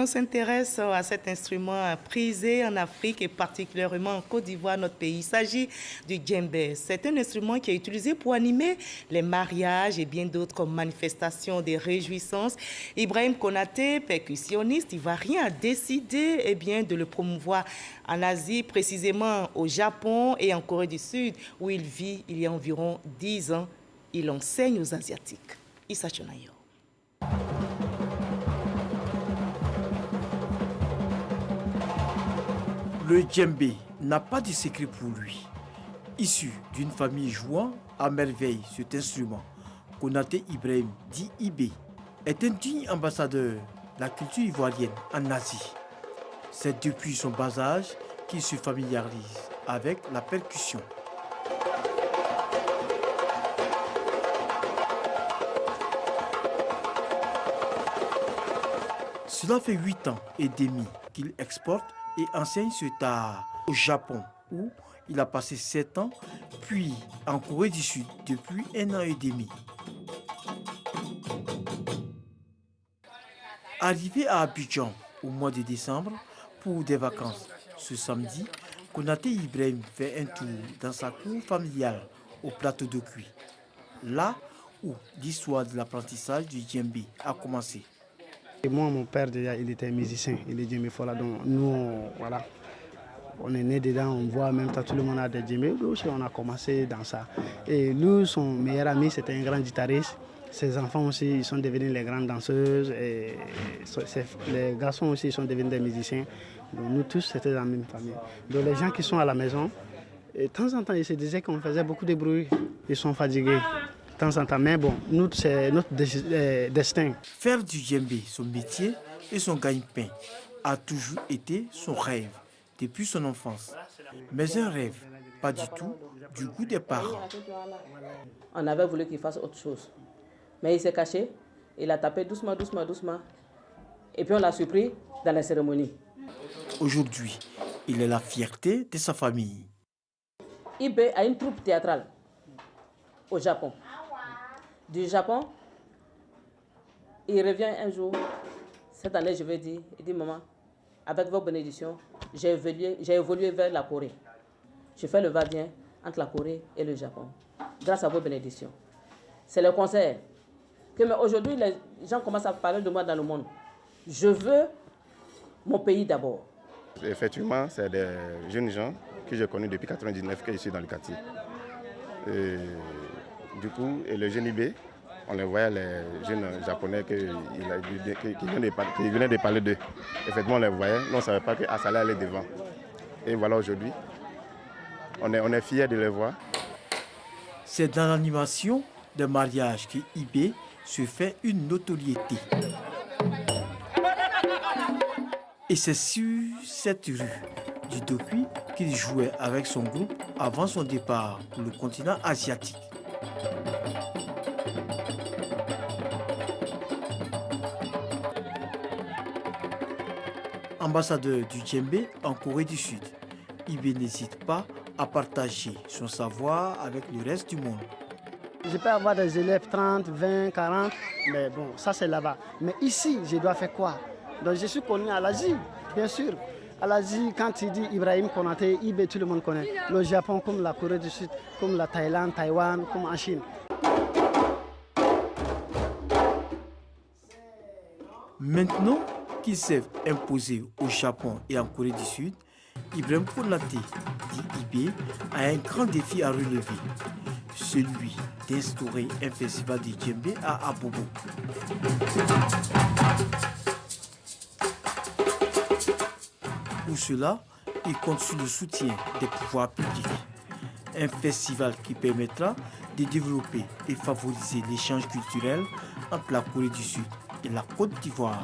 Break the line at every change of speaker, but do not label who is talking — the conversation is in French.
On s'intéresse à cet instrument prisé en Afrique et particulièrement en Côte d'Ivoire, notre pays. Il s'agit du djembé. C'est un instrument qui est utilisé pour animer les mariages et bien d'autres manifestations de réjouissance. Ibrahim Konaté, percussionniste ivoirien, a décidé de le promouvoir en Asie, précisément au Japon et en Corée du Sud, où il vit il y a environ 10 ans. Il enseigne aux Asiatiques. Issa Chonayo.
Le djembé n'a pas de secret pour lui. Issu d'une famille jouant à merveille cet instrument, Konaté Ibrahim, dit Ibé, est un digne ambassadeur de la culture ivoirienne en Asie. C'est depuis son bas âge qu'il se familiarise avec la percussion. Cela fait 8 ans et demi qu'il exporte et enseigne ce art au Japon, où il a passé 7 ans, puis en Corée du Sud depuis 1 an et demi. Arrivé à Abidjan au mois de décembre pour des vacances ce samedi, Konaté Ibrahim fait un tour dans sa cour familiale au plateau de cuir, là où l'histoire de l'apprentissage du djembé a commencé.
Et moi, mon père, déjà, il était musicien, il est djembé fola. Donc, nous, voilà, on est né dedans, on voit en même temps tout le monde a des djembés. Nous aussi, on a commencé dans ça. Et lui, son meilleur ami, c'était un grand guitariste. Ses enfants aussi, ils sont devenus les grandes danseuses. Et les garçons aussi, ils sont devenus des musiciens. Donc, nous tous, c'était dans la même famille. Donc, les gens qui sont à la maison, et de temps en temps, ils se disaient qu'on faisait beaucoup de bruit. Ils sont fatigués. De temps en temps, mais bon, nous, c'est notre destin.
Faire du djembé son métier et son gagne-pain a toujours été son rêve depuis son enfance. Mais un rêve, pas du tout, du goût des parents.
On avait voulu qu'il fasse autre chose. Mais il s'est caché, il a tapé doucement, doucement, doucement. Et puis on l'a surpris dans la cérémonie.
Aujourd'hui, il est la fierté de sa famille.
Ibé a une troupe théâtrale au Japon. Du Japon, il revient un jour. Cette année, je vais dire, il dit, maman, avec vos bénédictions, j'ai évolué vers la Corée. Je fais le va-et-vient entre la Corée et le Japon, grâce à vos bénédictions. C'est le concert. Mais aujourd'hui, les gens commencent à parler de moi dans le monde. Je veux mon pays d'abord.
Effectivement, c'est des jeunes gens que j'ai connus depuis 1999 que je suis dans le quartier. Et du coup, et le jeune Ibé, on les voyait, les jeunes japonais qui venaient de parler d'eux. Effectivement, on les voyait, nous on ne savait pas qu'Assala allait devant. Et voilà, aujourd'hui, on est fiers de les voir.
C'est dans l'animation de mariage que Ibé se fait une notoriété. Et c'est sur cette rue du Dokui qu'il jouait avec son groupe avant son départ pour le continent asiatique. Ambassadeur du djembé en Corée du Sud, Ibé n'hésite pas à partager son savoir avec le reste du monde.
Je peux avoir des élèves 30, 20, 40, mais bon, ça c'est là-bas. Mais ici, je dois faire quoi? Donc je suis connu à l'Asie, bien sûr. À l'Asie, quand il dit Ibrahim Konaté, Ibé, tout le monde connaît. Le Japon, comme la Corée du Sud, comme la Thaïlande, Taïwan, comme en Chine.
Maintenant qu'il s'est imposé au Japon et en Corée du Sud, Ibrahim Konaté, dit Ibé, a un grand défi à relever. Celui d'instaurer un festival de djembé à Abobo. Pour cela, il compte sur le soutien des pouvoirs publics. Un festival qui permettra de développer et favoriser l'échange culturel entre la Corée du Sud et la Côte d'Ivoire.